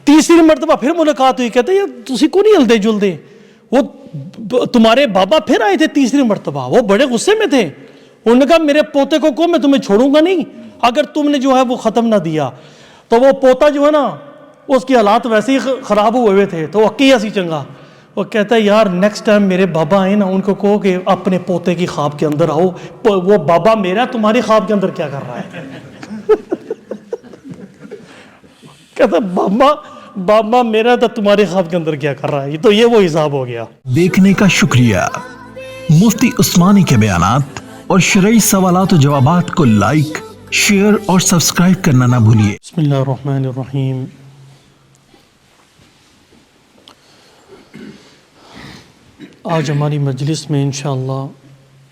تیسری مرتبہ پھر ملاقات ہوئی, کہتے یار تسی کو نہیں ہلدے جلدے. وہ تمہارے بابا پھر آئے تھے تیسری مرتبہ, وہ بڑے غصے میں تھے. انہوں نے کہا میرے پوتے کو میں تمہیں چھوڑوں گا نہیں اگر تم نے جو ہے وہ ختم نہ دیا. تو وہ پوتا جو ہے نا اس کی حالات ویسے ہی خراب ہوئے تھے, تو اکی ایسی چنگا. وہ کہتا ہے یار نیکسٹ ٹائم میرے بابا آئے نا ان کو کہو کہ اپنے پوتے کی خواب کے اندر آؤ, وہ بابا میرا تمہاری خواب کے اندر کیا کر رہا ہے. کہتا بابا میرا تو تمہارے خواب کے اندر کیا کر رہا ہے. تو یہ وہ حساب ہو گیا. دیکھنے کا شکریہ. مفتی عثمانی کے بیانات اور شرعی سوالات و جوابات کو لائک, شیئر اور سبسکرائب کرنا نہ بھولیے. بسم اللہ الرحمن الرحیم. آج ہماری مجلس میں انشاءاللہ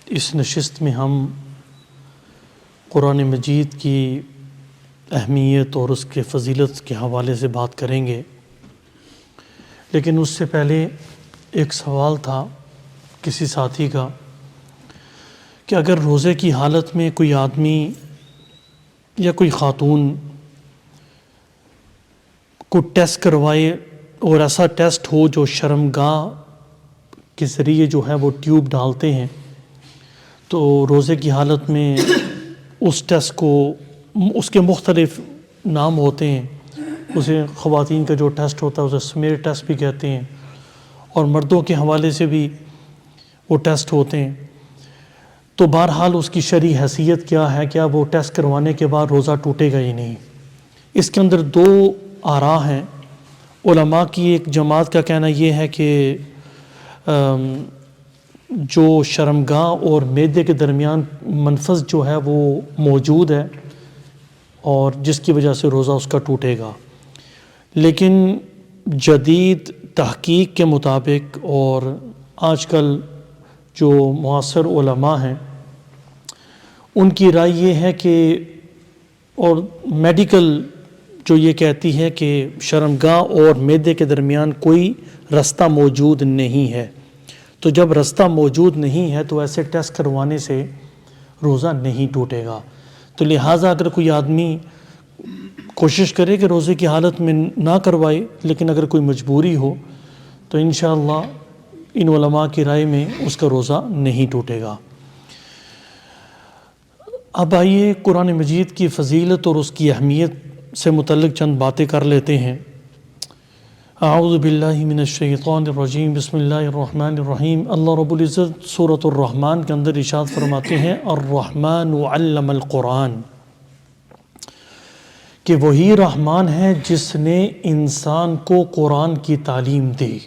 اس نشست میں ہم قرآن مجید کی اہمیت اور اس کے فضیلت کے حوالے سے بات کریں گے. لیکن اس سے پہلے ایک سوال تھا کسی ساتھی کا کہ اگر روزے کی حالت میں کوئی آدمی یا کوئی خاتون کو ٹیسٹ کروائے اور ایسا ٹیسٹ ہو جو شرمگاہ کے ذریعے جو ہے وہ ٹیوب ڈالتے ہیں, تو روزے کی حالت میں اس ٹیسٹ کو اس کے مختلف نام ہوتے ہیں. اسے خواتین کا جو ٹیسٹ ہوتا ہے اسے سمیئر ٹیسٹ بھی کہتے ہیں, اور مردوں کے حوالے سے بھی وہ ٹیسٹ ہوتے ہیں. تو بہرحال اس کی شرعی حیثیت کیا ہے, کیا وہ ٹیسٹ کروانے کے بعد روزہ ٹوٹے گا ہی نہیں. اس کے اندر دو آراء ہیں. علماء کی ایک جماعت کا کہنا یہ ہے کہ جو شرمگاہ اور معدے کے درمیان منفذ جو ہے وہ موجود ہے اور جس کی وجہ سے روزہ اس کا ٹوٹے گا. لیکن جدید تحقیق کے مطابق اور آج کل جو معاصر علماء ہیں ان کی رائے یہ ہے کہ, اور میڈیکل جو یہ کہتی ہے کہ شرمگاہ اور معدے کے درمیان کوئی رستہ موجود نہیں ہے. تو جب رستہ موجود نہیں ہے تو ایسے ٹیسٹ کروانے سے روزہ نہیں ٹوٹے گا. تو لہٰذا اگر کوئی آدمی کوشش کرے کہ روزے کی حالت میں نہ کروائے, لیکن اگر کوئی مجبوری ہو تو انشاءاللہ ان علماء کی رائے میں اس کا روزہ نہیں ٹوٹے گا. اب آئیے قرآن مجید کی فضیلت اور اس کی اہمیت سے متعلق چند باتیں کر لیتے ہیں. اعوذ باللہ من الشیطان الرجیم. بسم اللہ الرحمن الرحیم. اللہ رب العزت سورۃ الرحمن کے اندر ارشاد فرماتے ہیں الرحمن علم القرآن, کہ وہی رحمان ہے جس نے انسان کو قرآن کی تعلیم دی.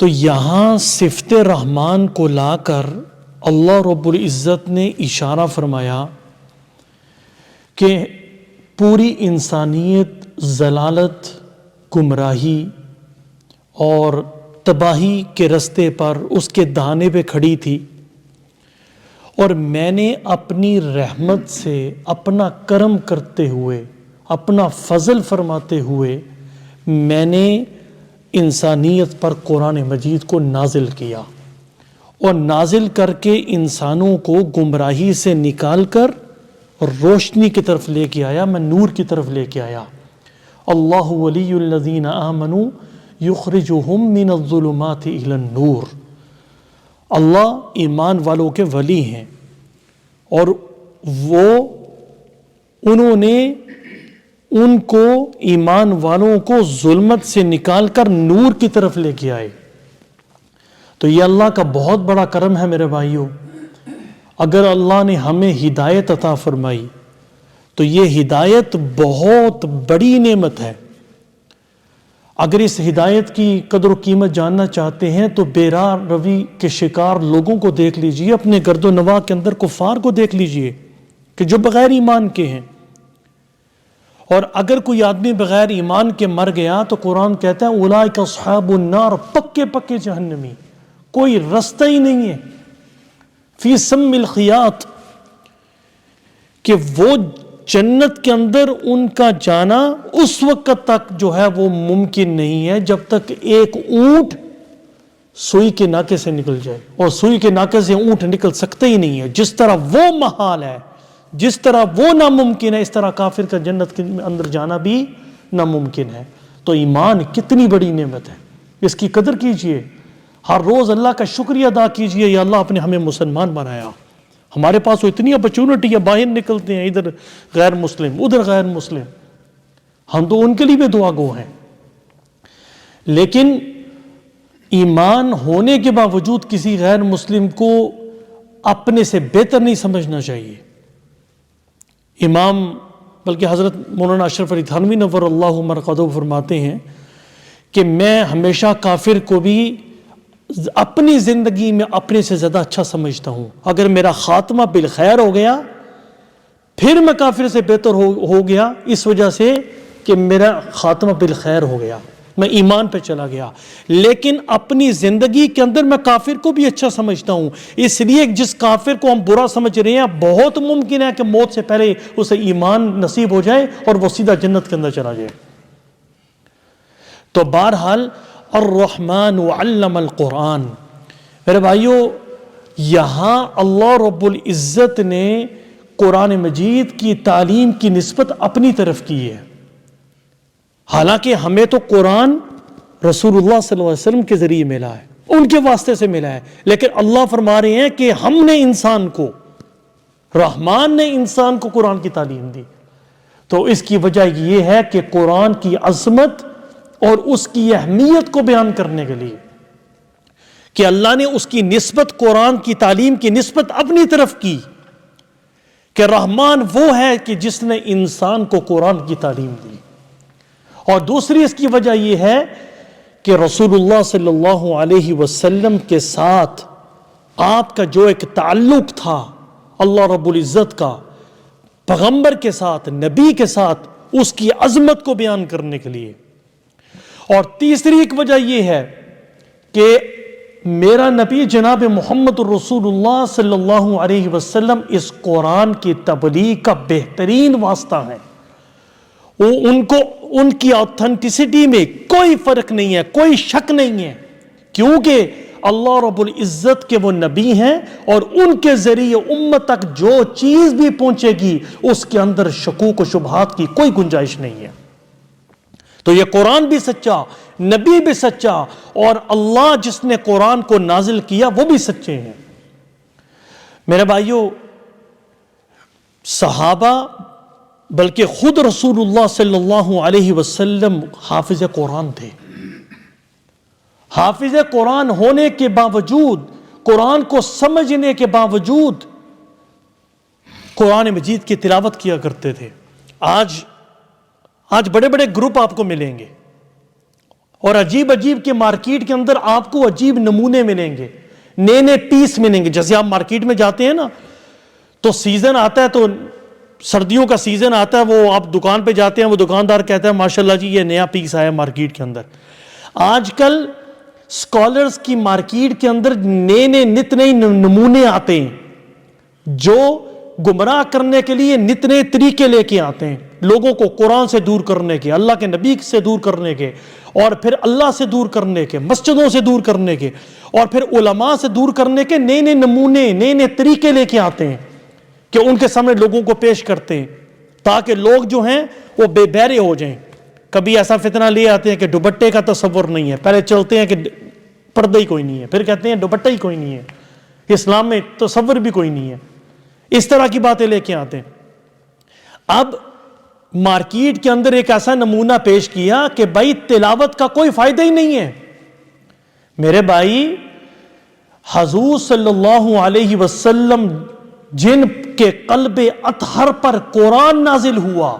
تو یہاں صفت رحمان کو لا کر اللہ رب العزت نے اشارہ فرمایا کہ پوری انسانیت ضلالت, گمراہی اور تباہی کے رستے پر اس کے دہانے پہ کھڑی تھی, اور میں نے اپنی رحمت سے اپنا کرم کرتے ہوئے, اپنا فضل فرماتے ہوئے میں نے انسانیت پر قرآن مجید کو نازل کیا, اور نازل کر کے انسانوں کو گمراہی سے نکال کر روشنی کی طرف لے کے آیا, میں نور کی طرف لے کے آیا. اللہ ولی الذین آمنوا یخرجہم من الظلمات الی النور. اللہ ایمان والوں کے ولی ہیں اور وہ انہوں نے ان کو ایمان والوں کو ظلمت سے نکال کر نور کی طرف لے کے آئے. تو یہ اللہ کا بہت بڑا کرم ہے میرے بھائیوں. اگر اللہ نے ہمیں ہدایت عطا فرمائی تو یہ ہدایت بہت بڑی نعمت ہے. اگر اس ہدایت کی قدر و قیمت جاننا چاہتے ہیں تو بے راہ روی کے شکار لوگوں کو دیکھ لیجئے, اپنے گرد و نواح کے اندر کفار کو دیکھ لیجئے کہ جو بغیر ایمان کے ہیں. اور اگر کوئی آدمی بغیر ایمان کے مر گیا تو قرآن کہتا ہے اولئک اصحاب النار, پکے پکے جہنمی, کوئی رستہ ہی نہیں ہے. فی سم الخیاط, کہ وہ جنت کے اندر ان کا جانا اس وقت تک جو ہے وہ ممکن نہیں ہے جب تک ایک اونٹ سوئی کے ناکے سے نکل جائے, اور سوئی کے ناکے سے اونٹ نکل سکتا ہی نہیں ہے. جس طرح وہ محال ہے جس طرح وہ ناممکن ہے اس طرح کافر کا جنت کے اندر جانا بھی ناممکن ہے۔ تو ایمان کتنی بڑی نعمت ہے، اس کی قدر کیجئے، ہر روز اللہ کا شکریہ ادا کیجئے، یا اللہ آپ نے ہمیں مسلمان بنایا۔ ہمارے پاس تو اتنی اپرچونٹی ہے، باہر نکلتے ہیں ادھر غیر مسلم ادھر غیر مسلم، ہم تو ان کے لیے بھی دعا گو ہیں۔ لیکن ایمان ہونے کے باوجود کسی غیر مسلم کو اپنے سے بہتر نہیں سمجھنا چاہیے۔ امام بلکہ حضرت مولانا اشرف علی تھانوی نور اللہ مرقدہ فرماتے ہیں کہ میں ہمیشہ کافر کو بھی اپنی زندگی میں اپنے سے زیادہ اچھا سمجھتا ہوں۔ اگر میرا خاتمہ بالخیر ہو گیا پھر میں کافر سے بہتر ہو گیا، اس وجہ سے کہ میرا خاتمہ بالخیر ہو گیا، میں ایمان پہ چلا گیا۔ لیکن اپنی زندگی کے اندر میں کافر کو بھی اچھا سمجھتا ہوں، اس لیے جس کافر کو ہم برا سمجھ رہے ہیں بہت ممکن ہے کہ موت سے پہلے اسے ایمان نصیب ہو جائے اور وہ سیدھا جنت کے اندر چلا جائے۔ تو بہرحال الرحمن علم القرآن، میرے بھائیو یہاں اللہ رب العزت نے قرآن مجید کی تعلیم کی نسبت اپنی طرف کی ہے۔ حالانکہ ہمیں تو قرآن رسول اللہ صلی اللہ علیہ وسلم کے ذریعے ملا ہے، ان کے واسطے سے ملا ہے، لیکن اللہ فرما رہے ہیں کہ ہم نے انسان کو، رحمان نے انسان کو قرآن کی تعلیم دی۔ تو اس کی وجہ یہ ہے کہ قرآن کی عظمت اور اس کی اہمیت کو بیان کرنے کے لیے کہ اللہ نے اس کی نسبت، قرآن کی تعلیم کی نسبت اپنی طرف کی کہ رحمان وہ ہے کہ جس نے انسان کو قرآن کی تعلیم دی۔ اور دوسری اس کی وجہ یہ ہے کہ رسول اللہ صلی اللہ علیہ وسلم کے ساتھ آپ کا جو ایک تعلق تھا اللہ رب العزت کا پیغمبر کے ساتھ، نبی کے ساتھ، اس کی عظمت کو بیان کرنے کے لیے۔ اور تیسری ایک وجہ یہ ہے کہ میرا نبی جناب محمد الرسول اللہ صلی اللہ علیہ وسلم اس قرآن کی تبلیغ کا بہترین واسطہ ہے۔ ان کی آتھنٹسٹی میں کوئی فرق نہیں ہے، کوئی شک نہیں ہے، کیونکہ اللہ رب العزت کے وہ نبی ہیں اور ان کے ذریعے امت تک جو چیز بھی پہنچے گی اس کے اندر شکوک و شبہات کی کوئی گنجائش نہیں ہے۔ تو یہ قرآن بھی سچا، نبی بھی سچا، اور اللہ جس نے قرآن کو نازل کیا وہ بھی سچے ہیں۔ میرے بھائیو صحابہ بلکہ خود رسول اللہ صلی اللہ علیہ وسلم حافظ قرآن تھے۔ حافظ قرآن ہونے کے باوجود، قرآن کو سمجھنے کے باوجود قرآن مجید کی تلاوت کیا کرتے تھے۔ آج بڑے بڑے گروپ آپ کو ملیں گے اور عجیب عجیب کے مارکیٹ کے اندر آپ کو عجیب نمونے ملیں گے، نئے نئے پیس ملیں گے۔ جیسے آپ مارکیٹ میں جاتے ہیں نا تو سیزن آتا ہے، تو سردیوں کا سیزن آتا ہے، وہ آپ دکان پہ جاتے ہیں، وہ دکاندار کہتا ہے ماشاءاللہ جی یہ نیا پیس آیا مارکیٹ کے اندر۔ آج کل سکالرز کی مارکیٹ کے اندر نئے نئے نمونے آتے ہیں جو گمراہ کرنے کے لیے نت نئے طریقے لے کے آتے ہیں، لوگوں کو قرآن سے دور کرنے کے، اللہ کے نبی سے دور کرنے کے، اور پھر اللہ سے دور کرنے کے، مسجدوں سے دور کرنے کے، اور پھر علماء سے دور کرنے کے نئے نئے نمونے، نئے نئے طریقے لے کے آتے ہیں کہ ان کے سامنے لوگوں کو پیش کرتے ہیں تاکہ لوگ جو ہیں وہ بے بہرے ہو جائیں۔ کبھی ایسا فتنہ لے آتے ہیں کہ دوپٹے کا تصور نہیں ہے، پہلے چلتے ہیں کہ پردہ ہی کوئی نہیں ہے، پھر کہتے ہیں دوپٹہ ہی کوئی نہیں ہے، اسلام میں تصور بھی کوئی نہیں ہے، اس طرح کی باتیں لے کے آتے ہیں۔ اب مارکیٹ کے اندر ایک ایسا نمونہ پیش کیا کہ بھائی تلاوت کا کوئی فائدہ ہی نہیں ہے۔ میرے بھائی حضور صلی اللہ علیہ وسلم جن کے قلب اطہر پر قرآن نازل ہوا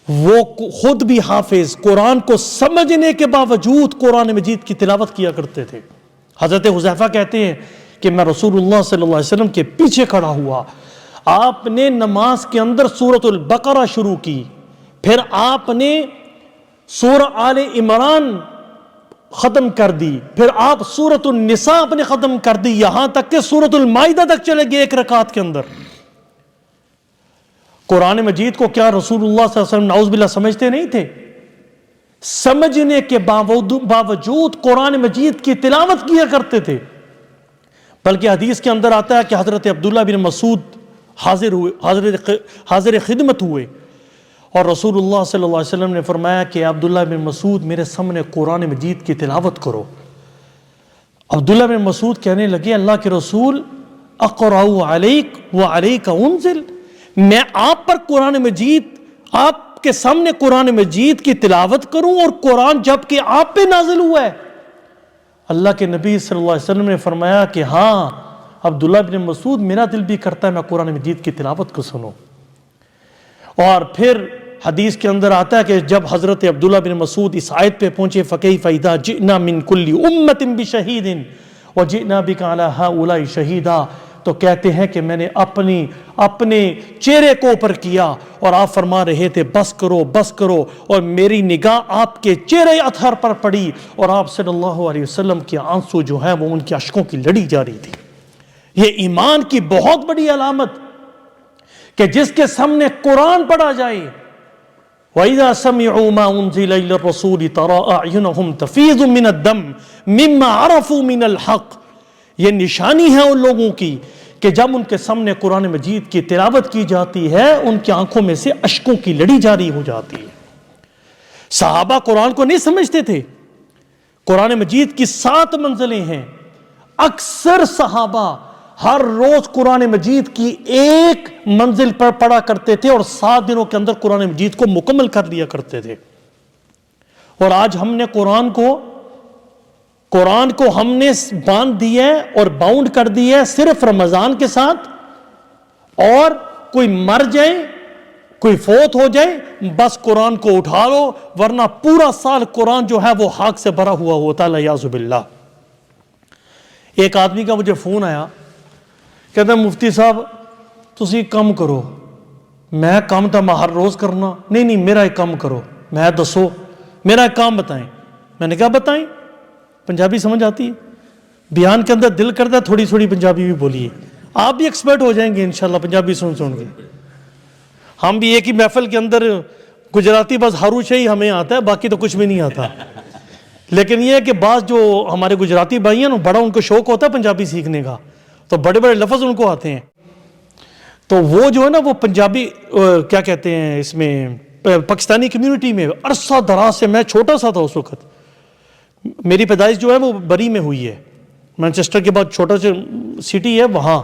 وہ خود بھی حافظ، قرآن کو سمجھنے کے باوجود قرآن مجید کی تلاوت کیا کرتے تھے۔ حضرت حذیفہ کہتے ہیں کہ میں رسول اللہ صلی اللہ علیہ وسلم کے پیچھے کھڑا ہوا، آپ نے نماز کے اندر سورۃ البقرہ شروع کی، پھر آپ نے سورہ آل عمران ختم کر دی، پھر آپ سورۃ النساء اپنے ختم کر دی، یہاں تک کہ سورۃ المائدہ تک چلے گئے ایک رکعت کے اندر۔ قرآن مجید کو کیا رسول اللہ صلی اللہ علیہ وسلم نعوذ باللہ سمجھتے نہیں تھے؟ سمجھنے کے باوجود قرآن مجید کی تلاوت کیا کرتے تھے۔ بلکہ حدیث کے اندر آتا ہے کہ حضرت عبداللہ بن مسعود حاضر خدمت ہوئے، اور رسول اللہ صلی اللہ علیہ وسلم نے فرمایا کہ عبداللہ بن مسعود میرے سامنے قرآن مجید کی تلاوت کرو۔ عبداللہ بن مسعود کہنے لگے اللہ کے رسول اقرأ علیک وعلیک انزل، میں آپ پر قرآن مجید، آپ کے سامنے قرآن مجید کی تلاوت کروں اور قرآن جب کہ آپ پہ نازل ہوا ہے؟ اللہ کے نبی صلی اللہ علیہ وسلم نے فرمایا کہ ہاں عبداللہ بن مسعود میرا دل بھی کرتا ہے میں قرآن مجید کی تلاوت کو سنوں۔ اور پھر حدیث کے اندر آتا ہے کہ جب حضرت عبداللہ بن مسعود اس آیت پہ پہنچے فَكَيْفَ إِذَا جِئْنَا مِن كُلِّ أُمَّةٍ بِشَهِيدٍ وَجِئْنَا بِكَ عَلَى هَؤُلَاءِ شَهِيدًا، تو کہتے ہیں کہ میں نے اپنے چہرے کو اوپر کیا اور آپ فرما رہے تھے بس کرو بس کرو، اور میری نگاہ آپ کے چہرے اطہر پر پڑی اور آپ صلی اللہ علیہ وسلم کے آنسو جو ہیں وہ ان کی اشکوں کی لڑی جا رہی تھی۔ یہ ایمان کی بہت بڑی علامت کہ جس کے سامنے قرآن پڑھا جائے، وَإِذَا سَمِعُوا مَا أُنزِلَ إِلَى الرَّسُولِ تَرَىٰ أَعْيُنَهُمْ تَفِيضُ مِنَ الدَّمْعِ مِمَّا عَرَفُوا مِنَ الْحَقِّ، یہ نشانی ہے ان لوگوں کی کہ جب ان کے سامنے قرآن مجید کی تلاوت کی جاتی ہے ان کی آنکھوں میں سے اشکوں کی لڑی جاری ہو جاتی ہے۔ صحابہ قرآن کو نہیں سمجھتے تھے، قرآن مجید کی 7 منزلیں ہیں، اکثر صحابہ ہر روز قرآن مجید کی ایک منزل پر پڑھا کرتے تھے اور 7 دنوں کے اندر قرآن مجید کو مکمل کر لیا کرتے تھے۔ اور آج ہم نے قرآن کو ہم نے باندھ دیا ہے اور باؤنڈ کر دیا ہے صرف رمضان کے ساتھ، اور کوئی مر جائے کوئی فوت ہو جائے بس قرآن کو اٹھا لو، ورنہ پورا سال قرآن جو ہے وہ خاک سے بھرا ہوا ہوتا ہے، الیاذ باللہ۔ ایک آدمی کا مجھے فون آیا، کہتا ہے مفتی صاحب تسی کم کرو، میں کام تھا میں ہر روز کرنا، نہیں میرا ایک کام کرو، میں دسو میرا ایک کام بتائیں۔ میں نے کہا بتائیں، پنجابی سمجھ آتی ہے، بیان کے اندر دل کرتا ہے تھوڑی تھوڑی پنجابی بھی بولیے، آپ بھی ایکسپرٹ ہو جائیں گے انشاءاللہ پنجابی سن کے۔ ہم بھی ایک ہی محفل کے اندر گجراتی بس ہارو شاہی ہمیں آتا ہے، باقی تو کچھ بھی نہیں آتا، لیکن یہ ہے کہ بعض جو ہمارے گجراتی بھائی ہیں نا بڑا ان کو شوق ہوتا ہے پنجابی سیکھنے کا، تو بڑے بڑے لفظ ان کو آتے ہیں، تو وہ جو ہے نا وہ پنجابی کیا کہتے ہیں اس میں پاکستانی کمیونٹی میں عرصہ دراز سے، میں چھوٹا سا تھا اس وقت، میری پیدائش جو ہے وہ بری میں ہوئی ہے، مانچسٹر کے بعد چھوٹا سا سٹی ہے وہاں،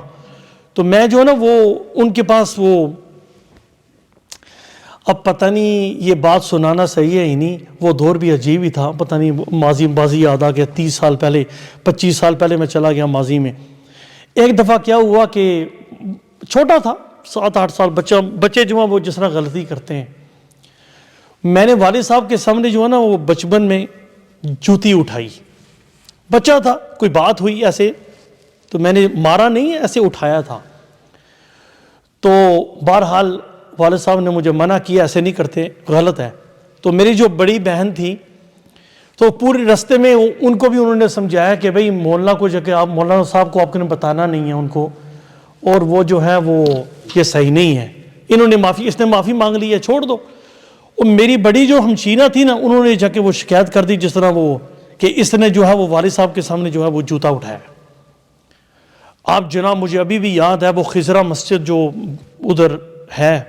تو میں جو ہے نا وہ ان کے پاس وہ، اب پتہ نہیں یہ بات سنانا صحیح ہے ہی نہیں، وہ دور بھی عجیب ہی تھا، پتہ نہیں بازی یاد آ گیا، 30 سال پہلے 25 سال پہلے میں چلا گیا ماضی میں۔ ایک دفعہ کیا ہوا کہ چھوٹا تھا 7-8 سال بچے جو ہیں وہ جس طرح غلطی کرتے ہیں، میں نے والد صاحب کے سامنے جو ہے نا وہ بچپن میں جوتی اٹھائی، بچہ تھا کوئی بات ہوئی ایسے، تو میں نے مارا نہیں ایسے اٹھایا تھا، تو بہرحال والد صاحب نے مجھے منع کیا ایسے نہیں کرتے غلط ہے، تو میری جو بڑی بہن تھی تو پورے رستے میں ان کو بھی انہوں نے سمجھایا کہ بھئی مولانا کو جا کے آپ مولانا صاحب کو آپ نے بتانا نہیں ہے ان کو، اور وہ جو ہے وہ یہ صحیح نہیں ہے، انہوں نے اس نے معافی مانگ لی ہے چھوڑ دو۔ اور میری بڑی جو ہمشیرہ تھی نا انہوں نے جا کے وہ شکایت کر دی جس طرح وہ کہ اس نے جو ہے وہ والد صاحب کے سامنے جو ہے وہ جوتا اٹھایا۔ آپ جناب مجھے ابھی بھی یاد ہے وہ خزرہ مسجد جو ادھر ہے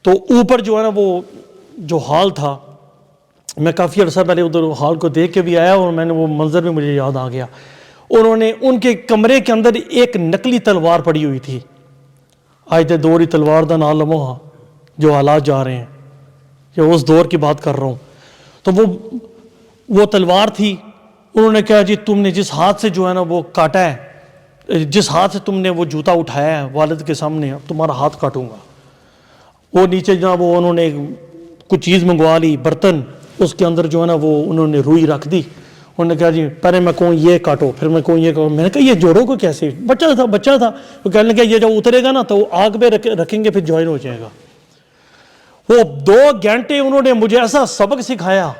تو اوپر جو ہے نا وہ جو ہال تھا، میں کافی عرصہ پہلے ادھر ہال کو دیکھ کے بھی آیا اور میں نے وہ منظر بھی مجھے یاد آ گیا، انہوں نے ان کے کمرے کے اندر ایک نقلی تلوار پڑی ہوئی تھی، آج تے دوری تلوار دا نال لمحہ جو حالات جا رہے ہیں، یا اس دور کی بات کر رہا ہوں، تو وہ تلوار تھی، انہوں نے کہا جی تم نے جس ہاتھ سے جو ہے نا وہ کاٹا ہے، جس ہاتھ سے تم نے وہ جوتا اٹھایا ہے والد کے سامنے، تمہارا ہاتھ کاٹوں گا۔ وہ نیچے جناب وہ انہوں نے کچھ چیز منگوا لی برتن، اس کے اندر جو ہے نا وہ انہوں نے روئی رکھ دی، انہوں نے کہا جی پہلے میں کہوں یہ کاٹو پھر میں کہوں یہ کاٹو، میں نے کہا یہ جوڑوں کو کیسے، بچہ تھا وہ کہنے لگا یہ جب اترے گا نا تو آگ پہ رکھیں گے پھر جوائن ہو جائے گا۔ وہ 2 گھنٹے انہوں نے مجھے ایسا سبق سکھایا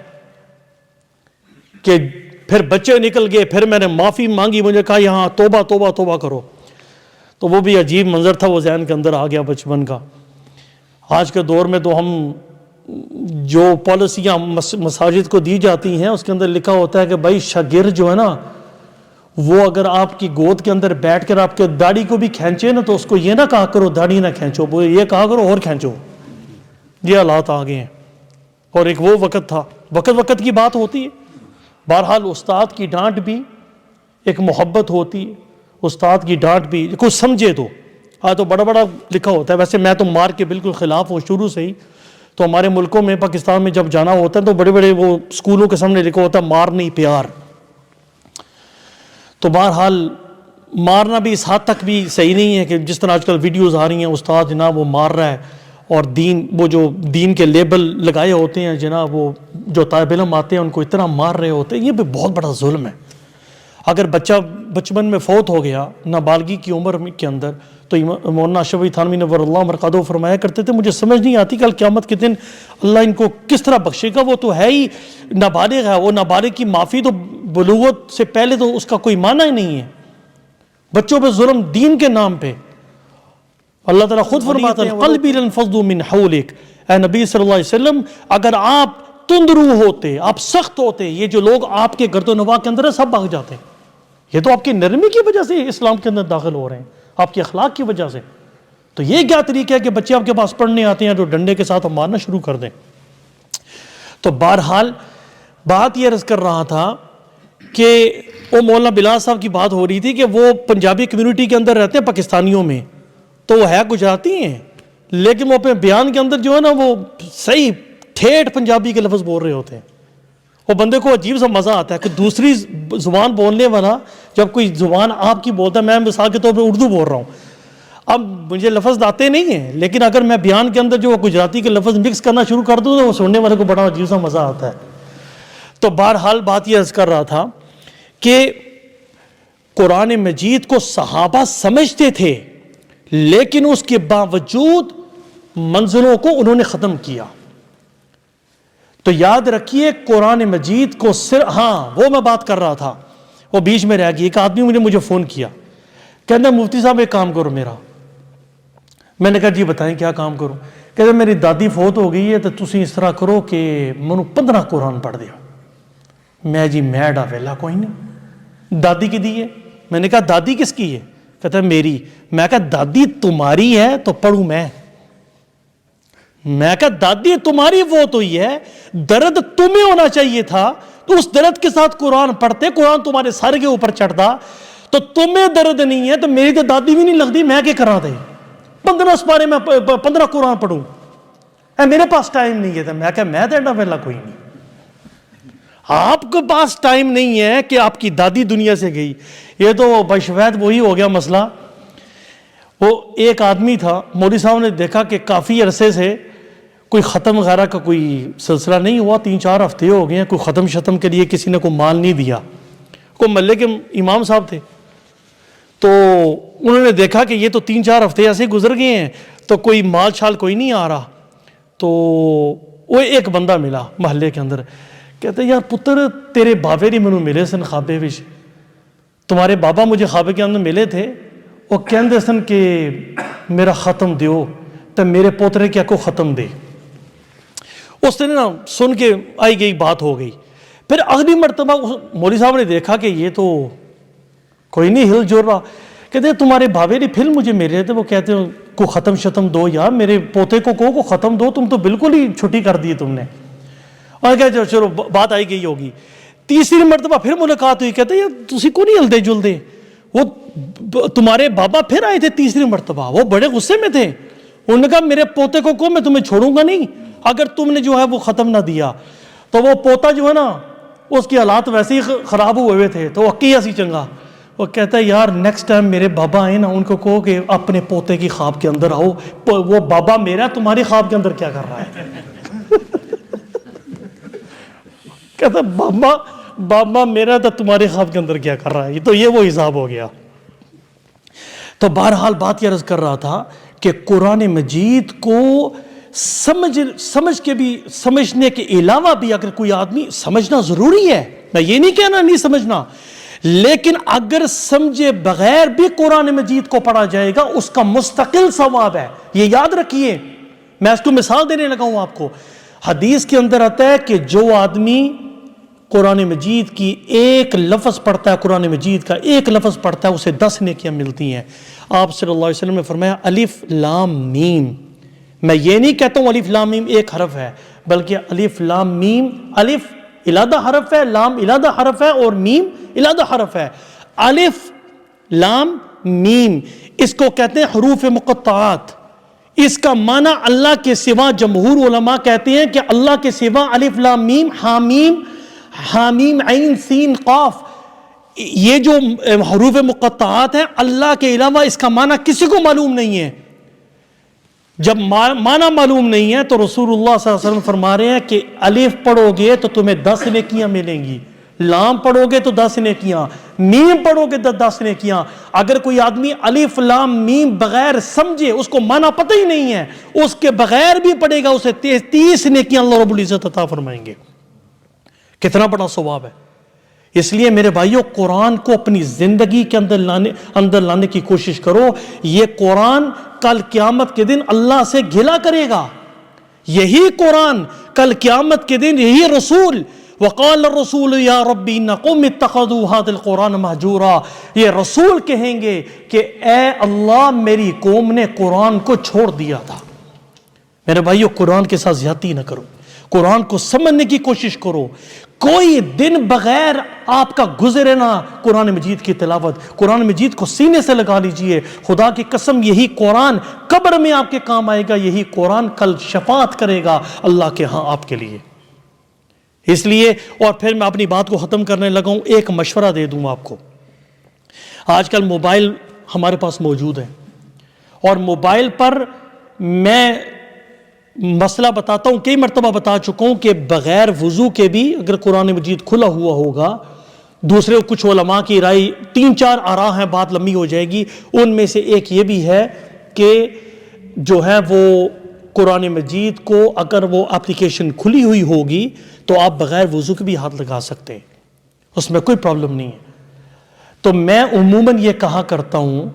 کہ پھر بچے نکل گئے، پھر میں نے معافی مانگی، مجھے کہا یہاں توبہ توبہ توبہ کرو، تو وہ بھی عجیب منظر تھا، وہ ذہن کے اندر آ گیا بچپن کا۔ آج کے دور میں تو ہم جو پالیسیاں مساجد کو دی جاتی ہیں اس کے اندر لکھا ہوتا ہے کہ بھائی شاگرد جو ہے نا وہ اگر آپ کی گود کے اندر بیٹھ کر آپ کے داڑھی کو بھی کھینچے نا تو اس کو یہ نہ کہا کرو داڑھی نہ کھینچو، وہ یہ کہا کرو اور کھینچو. یہ حالات آ گئے ہیں. اور ایک وہ وقت تھا، وقت کی بات ہوتی ہے. بہرحال استاد کی ڈانٹ بھی ایک محبت ہوتی ہے، استاد کی ڈانٹ بھی کچھ سمجھے تو. تو بڑا بڑا لکھا ہوتا ہے. ویسے میں تو مار کے بالکل خلاف ہوں شروع سے ہی. تو ہمارے ملکوں میں پاکستان میں جب جانا ہوتا ہے تو بڑے بڑے وہ اسکولوں کے سامنے لکھا ہوتا ہے مار نہیں پیار. تو بہرحال مارنا بھی اس حد تک بھی صحیح نہیں ہے کہ جس طرح آج کل ویڈیوز آ رہی ہیں استاد جناب وہ مار رہا ہے اور وہ جو دین کے لیبل لگائے ہوتے ہیں جناب وہ جو طالب علم آتے ہیں ان کو اتنا مار رہے ہوتے ہیں. یہ بھی بہت بڑا ظلم ہے. اگر بچہ بچپن میں فوت ہو گیا نابالغی کی عمر کے اندر تو مولانا اشرف علی تھانوی نور اللہ مرقدہ فرمایا کرتے تھے مجھے سمجھ نہیں آتی کل قیامت کے دن اللہ ان کو کس طرح بخشے گا. وہ تو ہے ہی نابالغ ہے. وہ نابالغ کی معافی تو بلوغت سے پہلے تو اس کا کوئی معنی ہی نہیں ہے. بچوں پہ ظلم دین کے نام پہ. اللہ تعالیٰ خود فرماتا ہے قلبی لنفضوا من حولک، اے نبی صلی اللہ علیہ وسلم اگر آپ تندرو ہوتے آپ سخت ہوتے یہ جو لوگ آپ کے گرد و نواح کے اندر سب بھاگ جاتے. یہ تو آپ کی نرمی کی وجہ سے اسلام کے اندر داخل ہو رہے ہیں، آپ کی اخلاق کی وجہ سے. تو یہ کیا طریقہ ہے کہ بچے آپ کے پاس پڑھنے آتے ہیں تو ڈنڈے کے ساتھ مارنا شروع کر دیں. تو بہرحال بات یہ عرض کر رہا تھا کہ وہ مولانا بلال صاحب کی بات ہو رہی تھی کہ وہ پنجابی کمیونٹی کے اندر رہتے ہیں پاکستانیوں میں تو وہ ہے گجراتی ہیں لیکن وہ اپنے بیان کے اندر جو ہے نا وہ صحیح ٹھیٹھ پنجابی کے لفظ بول رہے ہوتے ہیں. وہ بندے کو عجیب سا مزہ آتا ہے کہ دوسری زبان بولنے والا جب کوئی زبان آپ کی بولتا ہے، میں مثال کے طور پہ اردو بول رہا ہوں، اب مجھے لفظ آتے نہیں ہیں لیکن اگر میں بیان کے اندر جو گجراتی کے لفظ مکس کرنا شروع کر دوں تو وہ سننے والے کو بڑا عجیب سا مزہ آتا ہے. تو بہرحال بات یہ عرض کر رہا تھا کہ قرآن مجید کو صحابہ سمجھتے تھے لیکن اس کے باوجود منزلوں کو انہوں نے ختم کیا. تو یاد رکھیے قرآن مجید کو وہ میں بات کر رہا تھا وہ بیچ میں رہ گئی. ایک آدمی نے مجھے فون کیا کہنا مفتی صاحب ایک کام کرو میرا. میں نے کہا جی بتائیں کیا کام کروں. کہتے میری دادی فوت ہو گئی ہے تو تسی اس طرح کرو کہ منو 15 قرآن پڑھ دیو. میں جی میڈا ویلا کوئی نہیں. دادی کی دی ہے. میں نے کہا دادی کس کی ہے؟ کہتا ہے میری. میں کہا دادی تمہاری ہے تو پڑھوں میں کہا دادی تمہاری فوت ہوئی ہے درد تمہیں ہونا چاہیے تھا تو اس درد کے ساتھ قرآن پڑھتے، قرآن تمہارے سر کے اوپر چڑھتا. تو تمہیں درد نہیں ہے تو میری تو دادی بھی نہیں لگتی، میں کیا کرا دے 15 سپارے میں 15 قرآن پڑھوں. میرے پاس ٹائم نہیں ہے. تو میں کہا میں تو ایڈا ویلا کوئی نہیں. آپ کے پاس ٹائم نہیں ہے کہ آپ کی دادی دنیا سے گئی. یہ تو بشویت وہی ہو گیا مسئلہ. وہ ایک آدمی تھا مولوی صاحب نے دیکھا کہ کافی عرصے سے کوئی ختم وغیرہ کا کوئی سلسلہ نہیں ہوا، 3-4 ہفتے ہو گئے ہیں، کوئی ختم شتم کے لیے کسی نے کوئی مال نہیں دیا. کوئی محلے کے امام صاحب تھے تو انہوں نے دیکھا کہ یہ تو 3-4 ہفتے ایسے گزر گئے ہیں تو کوئی مال چھال کوئی نہیں آ رہا. تو وہ ایک بندہ ملا محلے کے اندر. کہتے یار پتر تیرے بابے نہیں منو ملے سن خوابے وچ. تمہارے بابا مجھے خوابے کے اندر ملے تھے. وہ کہندے سن کہ میرا ختم دیو تو میرے پوترے کیا کو ختم دے. اس نے نا سن کے آئی گئی بات ہو گئی. پھر اگلی مرتبہ مولوی صاحب نے دیکھا کہ یہ تو کوئی نہیں ہل جل رہا. کہتے تمہارے بھاوے نے پھر مجھے میرے تھے وہ کہتے ہیں کو ختم شتم دو یار میرے پوتے کو ختم دو، تم تو بالکل ہی چھٹی کر دی تم نے. اور کہتے چلو بات آئی گئی ہوگی. تیسری مرتبہ پھر ملاقات ہوئی. کہتے یار تسی کو نہیں ہلدے جلدے. وہ تمہارے بابا پھر آئے تھے تیسری مرتبہ، وہ بڑے غصے میں تھے. انہوں نے کہا میرے پوتے کو میں تمہیں چھوڑوں گا نہیں اگر تم نے جو ہے وہ ختم نہ دیا. تو وہ پوتا جو ہے نا اس کی حالات ویسے ہی خراب ہوئے تھے تو وہ کیا سی چنگا. وہ کہتا ہے یار نیکسٹ ٹائم میرے بابا آئے نا ان کو کہو کہ اپنے پوتے کی خواب کے اندر آؤ. وہ بابا میرا تمہاری خواب کے اندر کیا کر رہا ہے؟ کہتا بابا میرا تو تمہارے خواب کے اندر کیا کر رہا ہے. تو یہ وہ حساب ہو گیا. تو بہرحال بات یہ عرض کر رہا تھا کہ قرآن مجید کو سمجھ کے بھی سمجھنے کے علاوہ بھی اگر کوئی آدمی سمجھنا ضروری ہے، میں یہ نہیں کہنا نہیں سمجھنا، لیکن اگر سمجھے بغیر بھی قرآن مجید کو پڑھا جائے گا اس کا مستقل ثواب ہے. یہ یاد رکھیے. میں اس کو مثال دینے لگا ہوں آپ کو. حدیث کے اندر آتا ہے کہ جو آدمی قرآن مجید کی ایک لفظ پڑھتا ہے، قرآن مجید کا ایک لفظ پڑھتا ہے، اسے 10 نیکیاں ملتی ہیں۔ آپ صلی اللہ علیہ وسلم نے فرمایا الف لام میم، میں یہ نہیں کہتا ہوں الف لام میم ایک حرف ہے، بلکہ الف لام میم، الف علیحدہ حرف ہے، لام علیحدہ حرف ہے، اور میم علیحدہ حرف ہے۔ الف لام میم اس کو کہتے ہیں حروف مقطعات۔ اس کا معنی اللہ کے سوا، جمہور علماء کہتے ہیں کہ اللہ کے سوا الف لام میم، حامیم، حامیم عین سین قاف، یہ جو حروف مقطعات ہیں اللہ کے علاوہ اس کا معنی کسی کو معلوم نہیں ہے۔ جب معنی معلوم نہیں ہے تو رسول اللہ صلی اللہ علیہ وسلم فرما رہے ہیں کہ الف پڑھو گے تو تمہیں 10 نیکیاں ملیں گی، لام پڑھو گے تو 10 نیکیاں، میم پڑھو گے تو 10 نیکیاں۔ اگر کوئی آدمی الف لام میم بغیر سمجھے، اس کو معنی پتہ ہی نہیں ہے، اس کے بغیر بھی پڑھے گا، اسے 30 نیکیاں اللہ رب العزت عطا فرمائیں گے۔ کتنا بڑا ثواب ہے۔ اس لیے میرے بھائیوں، قرآن کو اپنی زندگی کے اندر لانے کی کوشش کرو۔ یہ قرآن کل قیامت کے دن اللہ سے گھلا کرے گا۔ یہی قرآن کل قیامت کے دن، یہی رسول، وقال الرسول یا ربی ان قوم اتخذوا هذا القرآن مہجورا، یہ رسول کہیں گے کہ اے اللہ میری قوم نے قرآن کو چھوڑ دیا تھا۔ میرے بھائیوں، قرآن کے ساتھ زیادتی نہ کرو، قرآن کو سمجھنے کی کوشش کرو۔ کوئی دن بغیر آپ کا گزرے نہ قرآن مجید کی تلاوت، قرآن مجید کو سینے سے لگا لیجئے۔ خدا کی قسم یہی قرآن قبر میں آپ کے کام آئے گا، یہی قرآن کل شفاعت کرے گا اللہ کے ہاں آپ کے لیے۔ اس لیے، اور پھر میں اپنی بات کو ختم کرنے لگا ہوں، ایک مشورہ دے دوں آپ کو۔ آج کل موبائل ہمارے پاس موجود ہے، اور موبائل پر میں مسئلہ بتاتا ہوں، کئی مرتبہ بتا چکا ہوں کہ بغیر وضو کے بھی اگر قرآن مجید کھلا ہوا ہوگا، دوسرے کچھ علماء کی رائے 3-4 آراء ہیں، بات لمبی ہو جائے گی، ان میں سے ایک یہ بھی ہے کہ جو ہے وہ قرآن مجید کو اگر وہ اپلیکیشن کھلی ہوئی ہوگی تو آپ بغیر وضو کے بھی ہاتھ لگا سکتے ہیں، اس میں کوئی پرابلم نہیں ہے۔ تو میں عموماً یہ کہا کرتا ہوں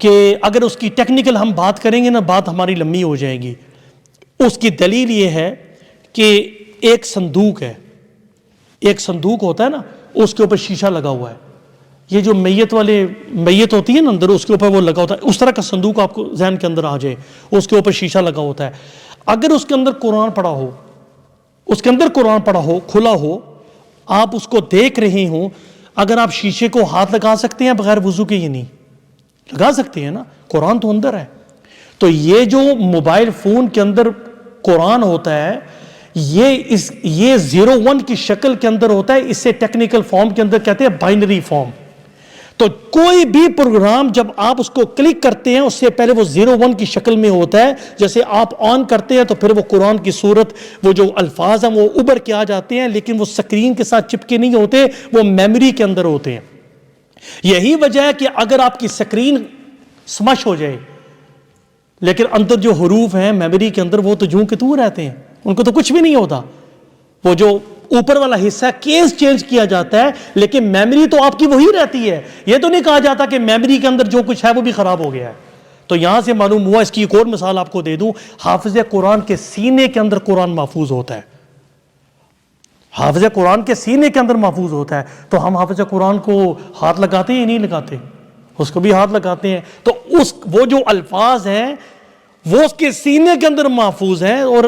کہ اگر اس کی ٹیکنیکل ہم بات کریں گے نا، بات ہماری لمبی ہو جائے گی۔ اس کی دلیل یہ ہے کہ ایک صندوق ہے، ایک صندوق ہوتا ہے نا، اس کے اوپر شیشہ لگا ہوا ہے، یہ جو میت ہوتی ہے نا اندر، اس کے اوپر وہ لگا ہوتا ہے، اس طرح کا صندوق آپ کو ذہن کے اندر آ جائے، اس کے اوپر شیشہ لگا ہوتا ہے۔ اگر اس کے اندر قرآن پڑا ہو، اس کے اندر قرآن پڑا ہو، کھلا ہو، آپ اس کو دیکھ رہے ہوں، اگر آپ شیشے کو ہاتھ لگا سکتے ہیں بغیر وضو کے؟ یہ نہیں لگا سکتے ہیں نا، قرآن تو اندر ہے۔ تو یہ جو موبائل فون کے اندر قرآن ہوتا ہے، یہ 01 کی شکل کے اندر ہوتا ہے، اسے ٹیکنیکل فارم کے اندر کہتے ہیں بائنری فارم۔ تو کوئی بھی پروگرام جب آپ اس کو کلک کرتے ہیں، اس سے پہلے وہ 01 کی شکل میں ہوتا ہے، جیسے آپ آن کرتے ہیں تو پھر وہ قرآن کی صورت، وہ جو الفاظ ہیں وہ ابھر کے آ جاتے ہیں، لیکن وہ سکرین کے ساتھ چپکے نہیں ہوتے، وہ میموری کے اندر ہوتے ہیں۔ یہی وجہ ہے کہ اگر آپ کی سکرین سمش ہو جائے لیکن اندر جو حروف ہیں میموری کے اندر وہ تو جوں کے تو رہتے ہیں، ان کو تو کچھ بھی نہیں ہوتا، وہ جو اوپر والا حصہ کیس چینج کیا جاتا ہے لیکن میموری تو آپ کی وہی رہتی ہے۔ یہ تو نہیں کہا جاتا کہ میموری کے اندر جو کچھ ہے وہ بھی خراب ہو گیا ہے۔ تو یہاں سے معلوم ہوا، اس کی ایک اور مثال آپ کو دے دوں، حافظ قرآن کے سینے کے اندر قرآن محفوظ ہوتا ہے، حافظ قرآن کے سینے کے اندر محفوظ ہوتا ہے۔ تو ہم حافظ قرآن کو ہاتھ لگاتے ہیں یا نہیں لگاتے؟ اس کو بھی ہاتھ لگاتے ہیں۔ تو وہ جو الفاظ ہیں وہ اس کے سینے کے اندر محفوظ ہیں اور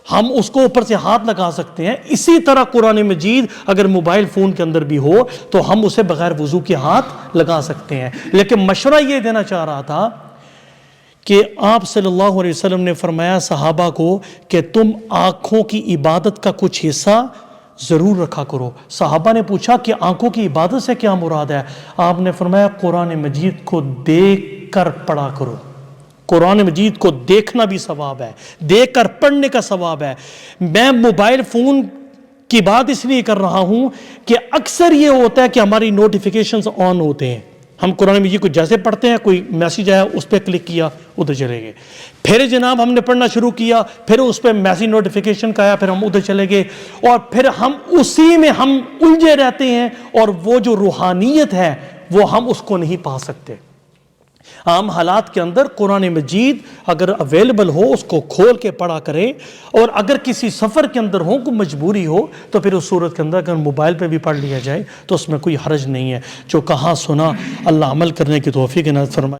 ہم اس کو اوپر سے ہاتھ لگا سکتے ہیں۔ اسی طرح قرآن مجید اگر موبائل فون کے اندر بھی ہو تو ہم اسے بغیر وضو کے ہاتھ لگا سکتے ہیں۔ لیکن مشورہ یہ دینا چاہ رہا تھا کہ آپ صلی اللہ علیہ وسلم نے فرمایا صحابہ کو کہ تم آنکھوں کی عبادت کا کچھ حصہ ضرور رکھا کرو۔ صحابہ نے پوچھا کہ آنکھوں کی عبادت سے کیا مراد ہے؟ آپ نے فرمایا قرآن مجید کو دیکھ کر پڑھا کرو۔ قرآن مجید کو دیکھنا بھی ثواب ہے، دیکھ کر پڑھنے کا ثواب ہے۔ میں موبائل فون کی بات اس لیے کر رہا ہوں کہ اکثر یہ ہوتا ہے کہ ہماری نوٹیفیکیشنز آن ہوتے ہیں، ہم قرآن مجید کو جیسے پڑھتے ہیں، کوئی میسیج آیا اس پہ کلک کیا ادھر چلے گئے، پھر جناب ہم نے پڑھنا شروع کیا، پھر اس پہ میسیج نوٹیفیکیشن کا آیا، پھر ہم ادھر چلے گئے، اور پھر ہم اسی میں ہم الجھے رہتے ہیں، اور وہ جو روحانیت ہے وہ ہم اس کو نہیں پا سکتے۔ عام حالات کے اندر قرآن مجید اگر اویلیبل ہو اس کو کھول کے پڑھا کریں، اور اگر کسی سفر کے اندر ہو، کوئی مجبوری ہو، تو پھر اس صورت کے اندر اگر موبائل پہ بھی پڑھ لیا جائے تو اس میں کوئی حرج نہیں ہے۔ جو کہاں سنا اللہ عمل کرنے کی توفیق عنایت فرمائے۔